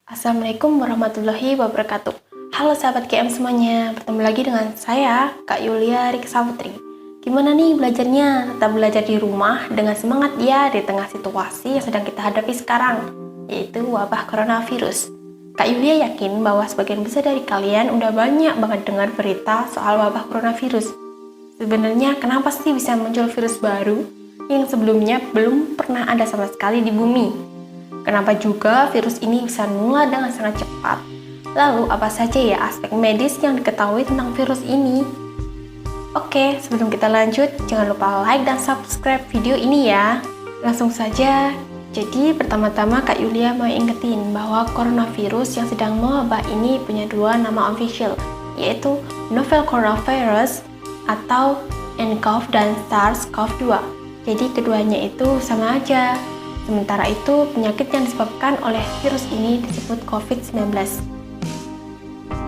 Assalamualaikum warahmatullahi wabarakatuh. Halo sahabat KM semuanya, bertemu lagi dengan saya, Kak Yulia Riksa Putri. Gimana nih belajarnya? Tetap belajar di rumah dengan semangat ya di tengah situasi yang sedang kita hadapi sekarang, yaitu wabah coronavirus. Kak Yulia yakin bahwa sebagian besar dari kalian udah banyak banget dengar berita soal wabah coronavirus. Sebenarnya kenapa sih bisa muncul virus baru yang sebelumnya belum pernah ada sama sekali di bumi? Kenapa juga virus ini bisa menular dengan sangat cepat? Lalu apa saja ya aspek medis yang diketahui tentang virus ini? Oke, sebelum kita lanjut, jangan lupa like dan subscribe video ini ya. Langsung saja. Jadi pertama-tama Kak Yulia mau ingetin bahwa coronavirus yang sedang mewabah ini punya dua nama official, yaitu novel coronavirus atau nCoV dan SARS-CoV-2. Jadi keduanya itu sama aja. Sementara itu, penyakit yang disebabkan oleh virus ini disebut COVID-19.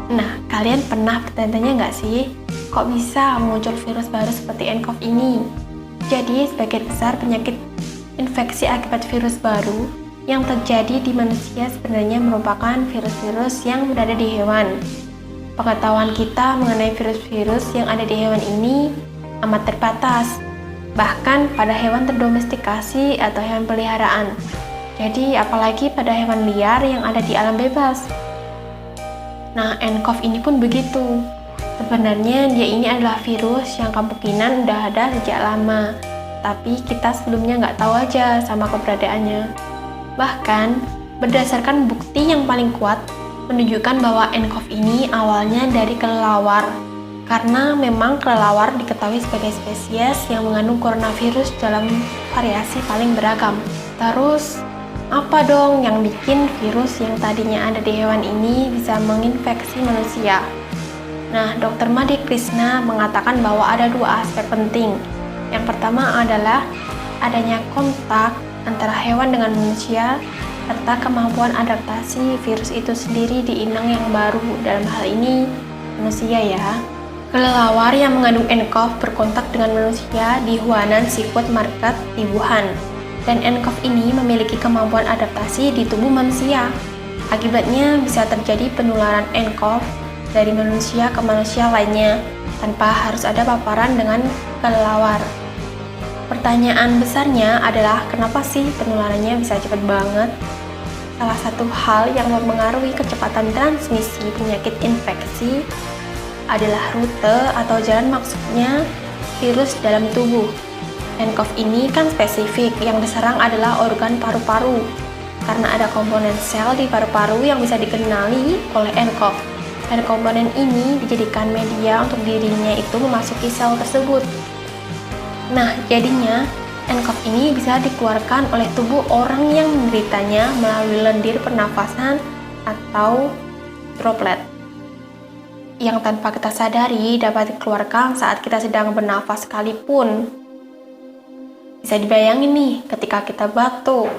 Nah, kalian pernah bertanya-tanya nggak sih, kok bisa muncul virus baru seperti nCoV ini? Jadi, sebagian besar penyakit infeksi akibat virus baru yang terjadi di manusia sebenarnya merupakan virus-virus yang berada di hewan. Pengetahuan kita mengenai virus-virus yang ada di hewan ini amat terbatas. Bahkan pada hewan terdomestikasi atau hewan peliharaan. Jadi apalagi pada hewan liar yang ada di alam bebas. Nah, nCoV ini pun begitu. Sebenarnya dia ini adalah virus yang kemungkinan udah ada sejak lama, tapi kita sebelumnya nggak tahu aja sama keberadaannya. Bahkan, berdasarkan bukti yang paling kuat, menunjukkan bahwa nCoV ini awalnya dari kelelawar. Karena memang kelelawar diketahui sebagai spesies yang mengandung coronavirus dalam variasi paling beragam. Terus, apa dong yang bikin virus yang tadinya ada di hewan ini bisa menginfeksi manusia? Nah, Dr. Made Krishna mengatakan bahwa ada dua aspek penting. Yang pertama adalah adanya kontak antara hewan dengan manusia, serta kemampuan adaptasi virus itu sendiri di inang yang baru, dalam hal ini manusia ya. Kelelawar yang mengandung nCoV berkontak dengan manusia di Huanan Seafood Market di Wuhan, dan nCoV ini memiliki kemampuan adaptasi di tubuh manusia. Akibatnya bisa terjadi penularan nCoV dari manusia ke manusia lainnya tanpa harus ada paparan dengan kelelawar. Pertanyaan besarnya adalah kenapa sih penularannya bisa cepat banget? Salah satu hal yang mempengaruhi kecepatan transmisi penyakit infeksi adalah rute atau jalan masuknya virus dalam tubuh. nCoV ini kan spesifik, yang diserang adalah organ paru-paru karena ada komponen sel di paru-paru yang bisa dikenali oleh nCoV, dan komponen ini dijadikan media untuk dirinya itu memasuki sel tersebut. Nah, jadinya nCoV ini bisa dikeluarkan oleh tubuh orang yang menderitanya melalui lendir pernafasan atau droplet, yang tanpa kita sadari dapat dikeluarkan saat kita sedang bernafas sekalipun. Bisa dibayangin nih, ketika kita batuk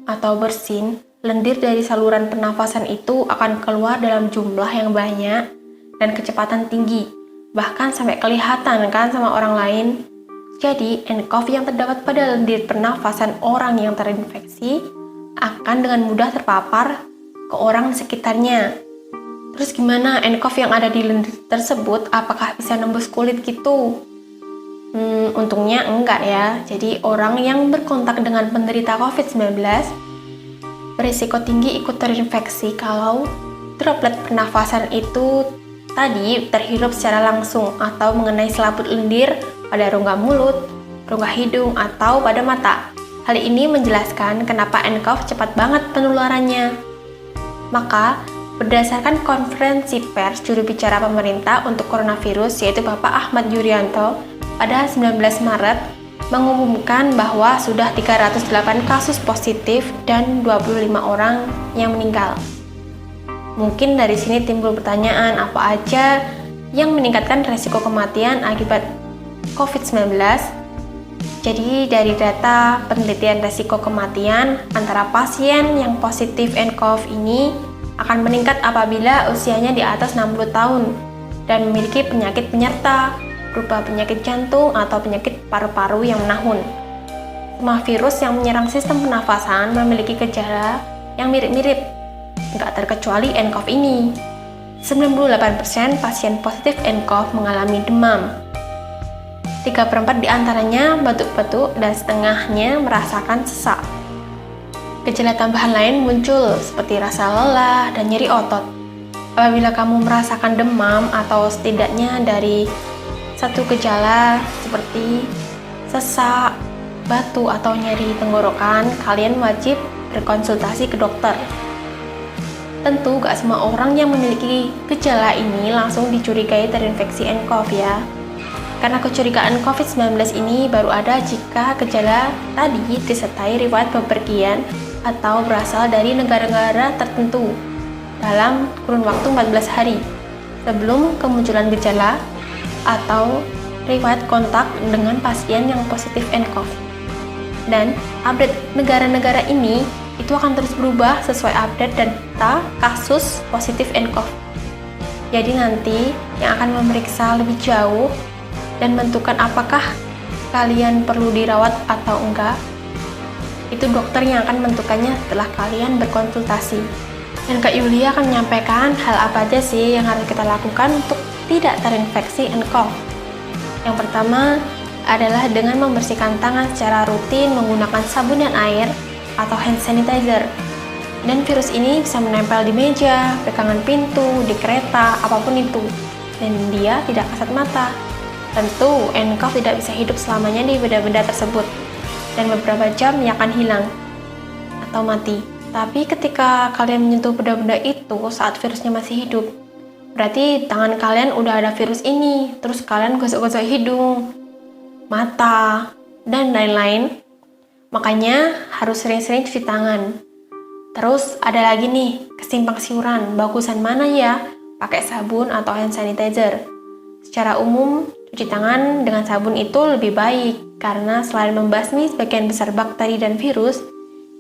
atau bersin, lendir dari saluran pernafasan itu akan keluar dalam jumlah yang banyak dan kecepatan tinggi, bahkan sampai kelihatan kan sama orang lain. Jadi, nCoV yang terdapat pada lendir pernafasan orang yang terinfeksi akan dengan mudah terpapar ke orang di sekitarnya. Terus gimana nCoV yang ada di lendir tersebut, apakah bisa nembus kulit gitu? Untungnya enggak ya. Jadi orang yang berkontak dengan penderita COVID-19 berisiko tinggi ikut terinfeksi kalau droplet pernafasan itu tadi terhirup secara langsung atau mengenai selaput lendir pada rongga mulut, rongga hidung, atau pada mata. Hal ini menjelaskan kenapa nCoV cepat banget penularannya. Maka, berdasarkan konferensi pers juru bicara pemerintah untuk coronavirus, yaitu Bapak Ahmad Yuryanto, pada 19 Maret mengumumkan bahwa sudah 308 kasus positif dan 25 orang yang meninggal. Mungkin dari sini timbul pertanyaan, apa aja yang meningkatkan resiko kematian akibat COVID-19? Jadi dari data penelitian resiko kematian antara pasien yang positif nCoV ini akan meningkat apabila usianya di atas 60 tahun dan memiliki penyakit penyerta berupa penyakit jantung atau penyakit paru-paru yang menahun. Semua virus yang menyerang sistem pernafasan memiliki gejala yang mirip-mirip. Nggak terkecuali nCoV ini. 98% pasien positif nCoV mengalami demam. 3/4 diantaranya batuk-batuk dan setengahnya merasakan sesak. Gejala tambahan lain muncul seperti rasa lelah dan nyeri otot. Apabila kamu merasakan demam atau setidaknya dari satu gejala seperti sesak, batuk, atau nyeri tenggorokan, kalian wajib berkonsultasi ke dokter. Tentu gak semua orang yang memiliki gejala ini langsung dicurigai terinfeksi nCoV ya. Karena kecurigaan COVID-19 ini baru ada jika gejala tadi disertai riwayat bepergian atau berasal dari negara-negara tertentu dalam kurun waktu 14 hari sebelum kemunculan gejala atau riwayat kontak dengan pasien yang positif nCoV. Dan update negara-negara ini itu akan terus berubah sesuai update data kasus positif nCoV. Jadi nanti yang akan memeriksa lebih jauh dan menentukan apakah kalian perlu dirawat atau enggak, itu dokter yang akan menentukannya setelah kalian berkonsultasi. Dan Kak Yulia akan menyampaikan hal apa aja sih yang harus kita lakukan untuk tidak terinfeksi nCoV. Yang pertama adalah dengan membersihkan tangan secara rutin menggunakan sabun dan air atau hand sanitizer. Dan virus ini bisa menempel di meja, pegangan pintu, di kereta, apapun itu. Dan dia tidak kasat mata. Tentu, nCoV tidak bisa hidup selamanya di benda-benda tersebut. Dan beberapa jam ia akan hilang atau mati. Tapi ketika kalian menyentuh benda-benda itu saat virusnya masih hidup, berarti tangan kalian udah ada virus ini. Terus kalian gosok-gosok hidung, mata, dan lain-lain. Makanya harus sering-sering cuci tangan. Terus ada lagi nih, kesimpang siuran, bagusan mana ya pakai sabun atau hand sanitizer? Secara umum, cuci tangan dengan sabun itu lebih baik karena selain membasmi sebagian besar bakteri dan virus,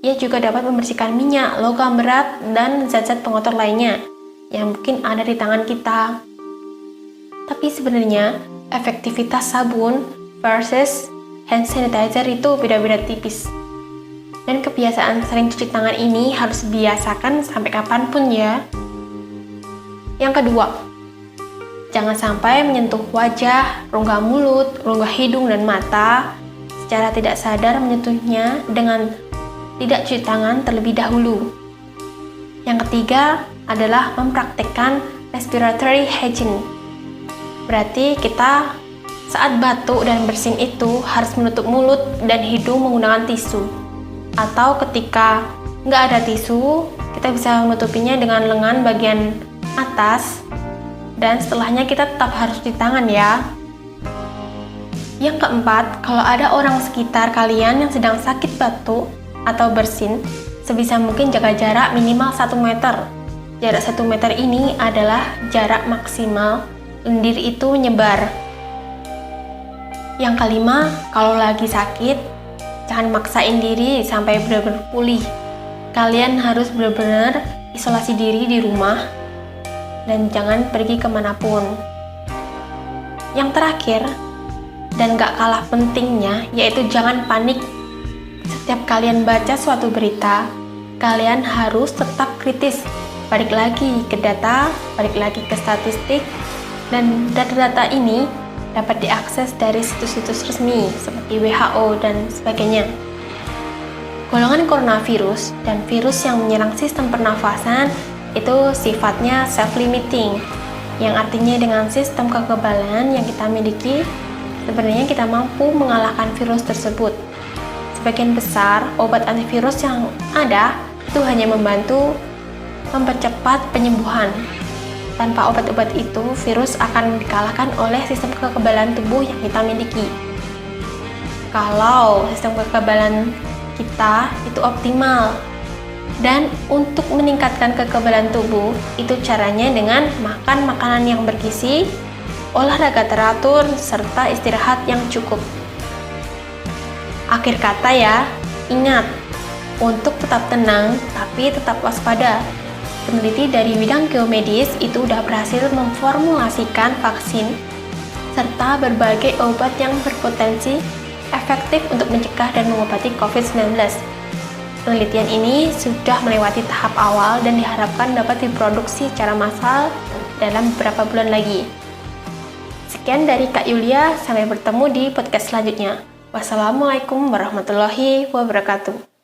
ia juga dapat membersihkan minyak, logam berat, dan zat-zat pengotor lainnya yang mungkin ada di tangan kita. Tapi sebenarnya efektivitas sabun versus hand sanitizer itu beda-beda tipis. Dan kebiasaan sering cuci tangan ini harus dibiasakan sampai kapanpun ya. Yang kedua, jangan sampai menyentuh wajah, rongga mulut, rongga hidung, dan mata secara tidak sadar menyentuhnya dengan tidak cuci tangan terlebih dahulu. Yang ketiga adalah mempraktikkan respiratory hygiene. Berarti kita saat batuk dan bersin itu harus menutup mulut dan hidung menggunakan tisu. Atau ketika nggak ada tisu, kita bisa menutupinya dengan lengan bagian atas. Dan setelahnya kita tetap harus cuci tangan ya. Yang keempat, kalau ada orang sekitar kalian yang sedang sakit batuk atau bersin, sebisa mungkin jaga jarak minimal 1 meter. Jarak 1 meter ini adalah jarak maksimal lendir itu menyebar. Yang kelima, kalau lagi sakit, jangan maksain diri sampai benar-benar pulih. Kalian harus benar-benar isolasi diri di rumah dan jangan pergi kemanapun. Yang terakhir, dan gak kalah pentingnya, yaitu jangan panik. Setiap kalian baca suatu berita, kalian harus tetap kritis. Balik lagi ke data, balik lagi ke statistik, dan data-data ini dapat diakses dari situs-situs resmi seperti WHO dan sebagainya. Golongan coronavirus dan virus yang menyerang sistem pernafasan itu sifatnya self-limiting, yang artinya dengan sistem kekebalan yang kita miliki, sebenarnya kita mampu mengalahkan virus tersebut. Sebagian besar obat antivirus yang ada itu hanya membantu mempercepat penyembuhan. Tanpa obat-obat itu, virus akan dikalahkan oleh sistem kekebalan tubuh yang kita miliki. Kalau sistem kekebalan kita itu optimal. Dan untuk meningkatkan kekebalan tubuh, itu caranya dengan makan makanan yang bergizi, olahraga teratur, serta istirahat yang cukup. Akhir kata ya, ingat, untuk tetap tenang tapi tetap waspada. Peneliti dari bidang geomedis itu udah berhasil memformulasikan vaksin serta berbagai obat yang berpotensi efektif untuk mencegah dan mengobati COVID-19. Penelitian ini sudah melewati tahap awal dan diharapkan dapat diproduksi secara massal dalam beberapa bulan lagi. Sekian dari Kak Yulia, sampai bertemu di podcast selanjutnya. Wassalamualaikum warahmatullahi wabarakatuh.